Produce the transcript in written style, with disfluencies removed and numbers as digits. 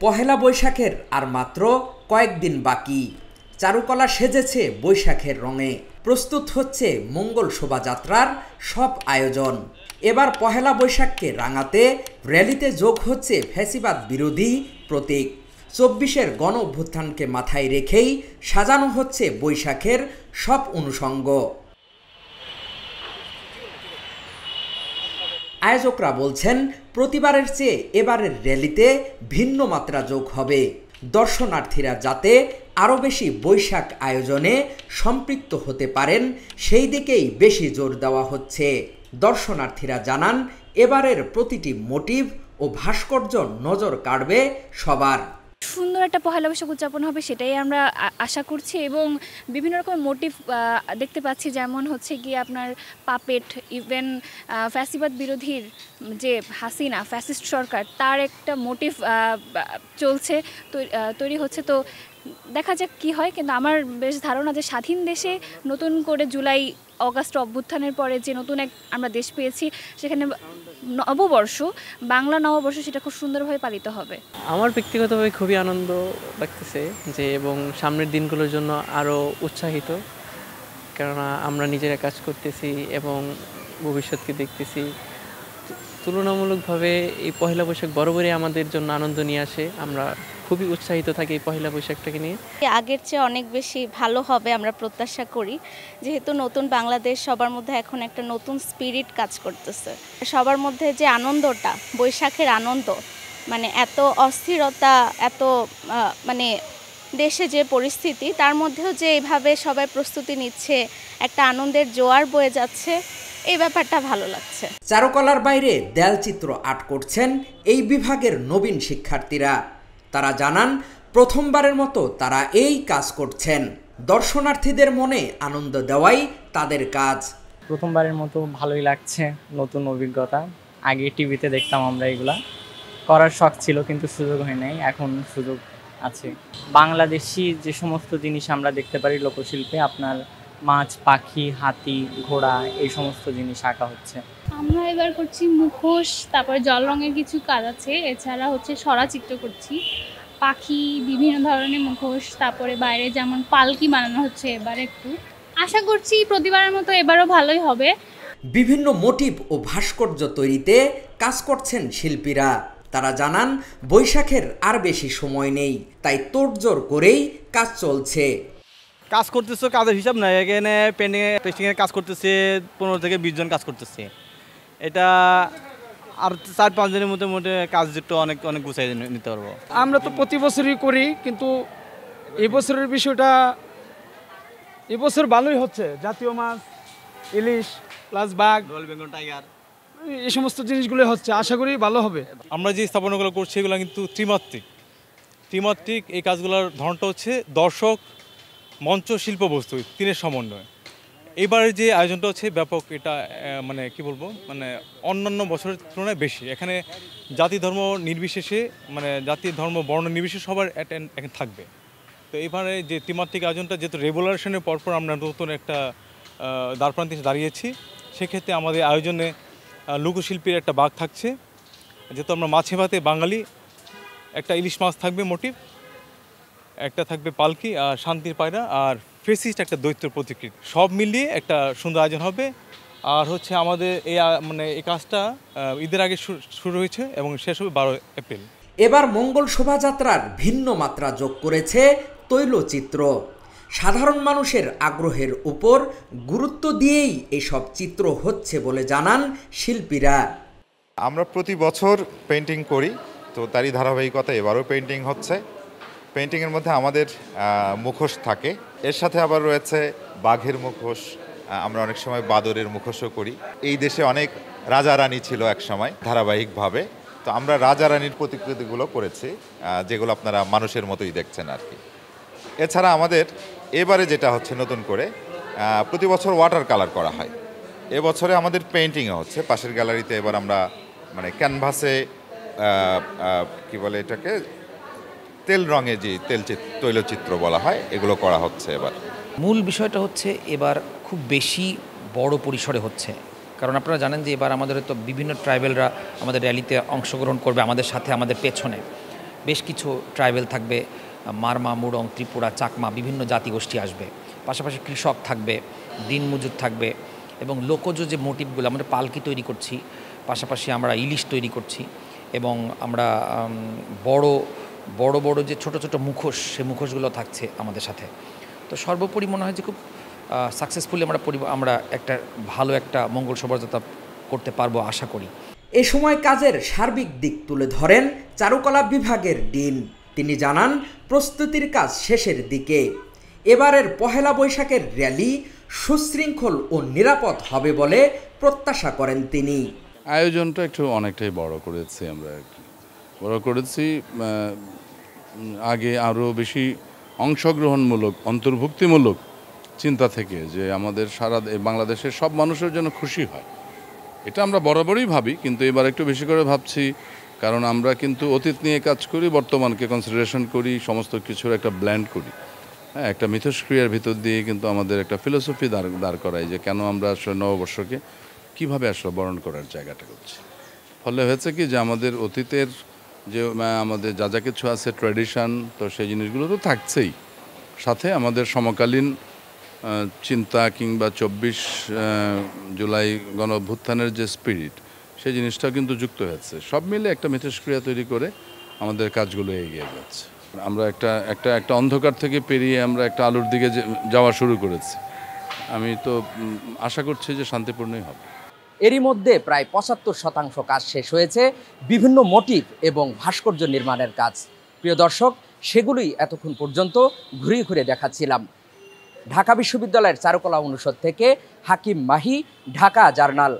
পহেলা বৈশাখের আর মাত্র কয়েকদিন বাকি। চারুকলা সেজেছে বৈশাখের রঙে, প্রস্তুত হচ্ছে মঙ্গল শোভাযাত্রার সব আয়োজন। এবার পহেলা বৈশাখকে রাঙাতে র্যালিতে যোগ হচ্ছে ফ্যাসিবাদ বিরোধী প্রতীক। ২৪-এর গণ অভ্যুত্থানকে মাথায় রেখেই সাজানো হচ্ছে বৈশাখের সব অনুষঙ্গ। আয়োজকরা বলছেন, প্রতিবারের চেয়ে এবারের র্যালিতে ভিন্ন মাত্রা যোগ হবে। দর্শনার্থীরা যাতে আরও বেশি বৈশাখ আয়োজনে সম্পৃক্ত হতে পারেন সেই দিকেই বেশি জোর দেওয়া হচ্ছে। দর্শনার্থীরা জানান, এবারের প্রতিটি মোটিভ ও ভাস্কর্য নজর কাড়বে সবার। সুন্দর একটা পহেলা বৈশাখ উদযাপন হবে সেটাই আমরা আশা করছি, এবং বিভিন্ন রকমের মোটিভ দেখতে পাচ্ছি, যেমন হচ্ছে গিয়ে আপনার পাপেট, ইভেন ফ্যাসিবাদ বিরোধীর যে হাসিনা ফ্যাসিস্ট সরকার তার একটা মোটিভ চলছে, তৈরি হচ্ছে। তো দেখা যাক কি হয়, কিন্তু আমার বেশ ধারণা যে স্বাধীন দেশে নতুন করে জুলাই অগাস্ট অভ্যুত্থানের পরে যে নতুন এক আমরা দেশ পেয়েছি, সেখানে নববর্ষ, বাংলা নববর্ষ, সেটা খুব সুন্দরভাবে পালিত হবে। আমার ব্যক্তিগতভাবে খুবই আনন্দ লাগতেছে যে, এবং সামনের দিনগুলোর জন্য আরও উৎসাহিত, কেননা আমরা নিজেরা কাজ করতেছি এবং ভবিষ্যৎকে দেখতেছি। তুলনামূলকভাবে এই পহেলা বৈশাখ বরাবরই আমাদের জন্য আনন্দ নিয়ে আসে। আমরা খুবই উৎসাহিত থাকি এই পহেলা বৈশাখটাকে নিয়ে। আগের চেয়ে অনেক বেশি ভালো হবে আমরা প্রত্যাশা করি, যেহেতু নতুন বাংলাদেশ, সবার মধ্যে এখন একটা নতুন স্পিরিট কাজ করতেছে। সবার মধ্যে যে আনন্দটা, বৈশাখের আনন্দ, মানে এত অস্থিরতা, এত মানে দেশে যে পরিস্থিতি, তার মধ্যেও যে এইভাবে সবাই প্রস্তুতি নিচ্ছে, একটা আনন্দের জোয়ার বয়ে যাচ্ছে, এই ব্যাপারটা ভালো লাগছে। চারুকলার বাইরে দেয়ালচিত্র আর্ট করছেন এই বিভাগের নবীন শিক্ষার্থীরা। তারা জানান, প্রথমবারের মতো তারা এই কাজ করছেন। দর্শনার্থীদের মনে আনন্দ দেওয়াই তাদের কাজ। প্রথমবারের মতো ভালোই লাগছে, নতুন অভিজ্ঞতা। আগে টিভিতে দেখতাম আমরা, এগুলা করার শখ ছিল কিন্তু সুযোগ হয় নাই, এখন সুযোগ আছে। বাংলাদেশি যে সমস্ত জিনিস আমরা দেখতে পারি লোকশিল্পে, আপনার মাছ, পাখি, হাতি, ঘোড়া, এই সমস্ত জিনিস আঁকা হচ্ছে। আমরা এবার করছি মুখোশ, তারপরে জল রঙের কিছু কাজ আছে, এছাড়া হচ্ছে সরাচিত্র করছি, পাখি, বিভিন্ন ধরনের মুখোশ, তারপরে বাইরে যেমন পালকি বানানো হচ্ছে এবার। একটু আশা করছি প্রতিবারের মতো এবারও ভালোই হবে। বিভিন্ন মোটিভ ও ভাস্কর্য তৈরিতে কাজ করছেন শিল্পীরা। তারা জানান, বৈশাখের আর বেশি সময় নেই, তাই তোড়জোড় করেই কাজ চলছে। কাজ করতেছে, কাজের হিসাব নাই। এখানে পেস্টিংয়ের কাজ করতেছে 15 থেকে 20 জন কাজ করতেছে। এটা আর 4-5 দিনের মোটামুটি কাজ একটু অনেক গুছাই নিতে পারবো। আমরা তো প্রতি বছরই করি, কিন্তু এবছরের বিষয়টা এবছর ভালোই হচ্ছে। জাতীয় মাছ, ইলিশ প্লাস বাঘ, বেঙ্গল টাইগার, এই সমস্ত জিনিসগুলো হচ্ছে, আশা করি ভালো হবে। আমরা যে স্থাপনাগুলো করছি এগুলো কিন্তু ত্রিমাত্রিক। এই কাজগুলোর ধরনটা হচ্ছে দর্শক, মঞ্চ, শিল্প, বস্তু, তিনের সমন্বয়। এবারের যে আয়োজনটা হচ্ছে ব্যাপক, এটা মানে কি বলবো, মানে অন্যান্য বছরের তুলনায় বেশি। এখানে জাতি ধর্ম নির্বিশেষে, মানে জাতি ধর্ম বর্ণ নির্বিশেষে সবার এখানে থাকবে। তো এবারে যে ত্রিমাত্রিক আয়োজনটা, যেহেতু রেগুলারেশনের পরপর আমরা নতুন একটা দ্বারপ্রান্তে দাঁড়িয়েছি, সেক্ষেত্রে আমাদের আয়োজনে লোকশিল্পীর একটা ভাগ থাকছে। যেহেতু আমরা মাছে ভাতে বাঙালি, একটা ইলিশ মাছ থাকবে মোটিভ, একটা থাকবে পালকি আর শান্তির পায়রা, আর ফেসিস্ট একটা দৈত্য প্রতিকৃতি, সব মিলিয়ে একটা সুন্দর আয়োজন হবে। আর হচ্ছে আমাদের এই কাজটা ঈদের আগে শুরু হয়েছে এবং শেষ হবে 12 এপ্রিল। এবার মঙ্গল শোভাযাত্রার ভিন্ন মাত্রা যোগ করেছে তৈলচিত্র। সাধারণ মানুষের আগ্রহের উপর গুরুত্ব দিয়েই এসব চিত্র হচ্ছে বলে জানান শিল্পীরা। আমরা প্রতি বছর পেন্টিং করি, তো তারই ধারাবাহিকতা এবারও পেন্টিং হচ্ছে। পেন্টিংয়ের মধ্যে আমাদের মুখোশ থাকে, এর সাথে আবার রয়েছে বাঘের মুখোশ, আমরা অনেক সময় বাদরের মুখোশও করি। এই দেশে অনেক রাজা রানী ছিল এক সময় ধারাবাহিকভাবে, তো আমরা রাজা রানীর প্রতিকৃতিগুলো করেছি, যেগুলো আপনারা মানুষের মতোই দেখছেন আর কি। এছাড়া আমাদের এবারে যেটা হচ্ছে নতুন করে, প্রতি বছর ওয়াটার কালার করা হয়, এবছরে আমাদের পেন্টিংও হচ্ছে। পাশের গ্যালারিতে এবার আমরা মানে ক্যানভাসে কি বলে এটাকে, তেল রঙে যে তৈলচিত্র বলা হয়, এগুলো করা হচ্ছে এবার। মূল বিষয়টা হচ্ছে এবার খুব বেশি বড় পরিসরে হচ্ছে, কারণ আপনারা জানেন যে এবার আমাদের তো বিভিন্ন ট্রাইবেলরা আমাদের র্যালিতে অংশগ্রহণ করবে আমাদের সাথে, আমাদের পেছনে। বেশ কিছু ট্রাইবেল থাকবে, মারমা, মুরং, ত্রিপুরা, চাকমা, বিভিন্ন জাতিগোষ্ঠী আসবে। পাশাপাশি কৃষক থাকবে, দিনমজুর থাকবে এবং লোকজ যে মোটিভগুলো, আমরা পালকি তৈরি করছি, পাশাপাশি আমরা ইলিশ তৈরি করছি এবং আমরা বড় বড় যে ছোট ছোট মুখোশ, সে মুখোশগুলো থাকছে আমাদের সাথে। তো সর্বোপরি মনে হয় যে খুব সাকসেসফুলি আমরা একটা ভালো একটা মঙ্গল শোভাযাত্রা করতে পারবো আশা করি। এ সময় কাজের সার্বিক দিক তুলে ধরেন চারুকলা বিভাগের ডিন। তিনি জানান প্রস্তুতির কাজ শেষের দিকে। এবারের পহেলা বৈশাখের র্যালি সুশৃঙ্খল ও নিরাপদ হবে বলে প্রত্যাশা করেন তিনি। আয়োজনটা একটু অনেকটাই বড় করেছি আগে আরও বেশি অংশগ্রহণমূলক, অন্তর্ভুক্তিমূলক চিন্তা থেকে, যে আমাদের সারা বাংলাদেশের সব মানুষের জন্য খুশি হয়। এটা আমরা বরাবরই ভাবি, কিন্তু এবার একটু বেশি করে ভাবছি, কারণ আমরা কিন্তু অতীত নিয়ে কাজ করি, বর্তমানকে কনসিডারেশন করি, সমস্ত কিছুর একটা ব্ল্যান্ড করি। হ্যাঁ, একটা মিথস্ক্রিয়ার ভিতর দিয়ে কিন্তু আমাদের একটা ফিলোসফি দাঁড় করাই যে কেন আমরা আসলে নববর্ষকে কীভাবে আসলে বরণ করার জায়গাটা করছি। ফলে হয়েছে কি যে আমাদের অতীতের যে আমাদের যা কিছু আছে ট্র্যাডিশন, তো সেই জিনিসগুলো তো থাকছেই, সাথে আমাদের সমকালীন চিন্তা কিংবা 24 জুলাই গণ অভ্যুত্থানের যে স্পিরিট, সেই জিনিসটা কিন্তু যুক্ত হয়েছে। সব মিলে একটা মিথস্ক্রিয়া তৈরি করে আমাদের কাজগুলো এগিয়ে যাচ্ছে। আমরা একটা অন্ধকার থেকে পেরিয়ে আমরা একটা আলোর দিকে যাওয়া শুরু করেছি। আমি তো আশা করছি যে শান্তিপূর্ণই হবে। এরই মধ্যে প্রায় 75% কাজ শেষ হয়েছে, বিভিন্ন মোটিভ এবং ভাস্কর্য নির্মাণের কাজ। প্রিয় দর্শক, সেগুলোই এতক্ষণ পর্যন্ত ঘুরে ঘুরে দেখাচ্ছিলাম। ঢাকা বিশ্ববিদ্যালয়ের চারুকলা অনুষদ থেকে হাকিম মাহি, ঢাকা জার্নাল।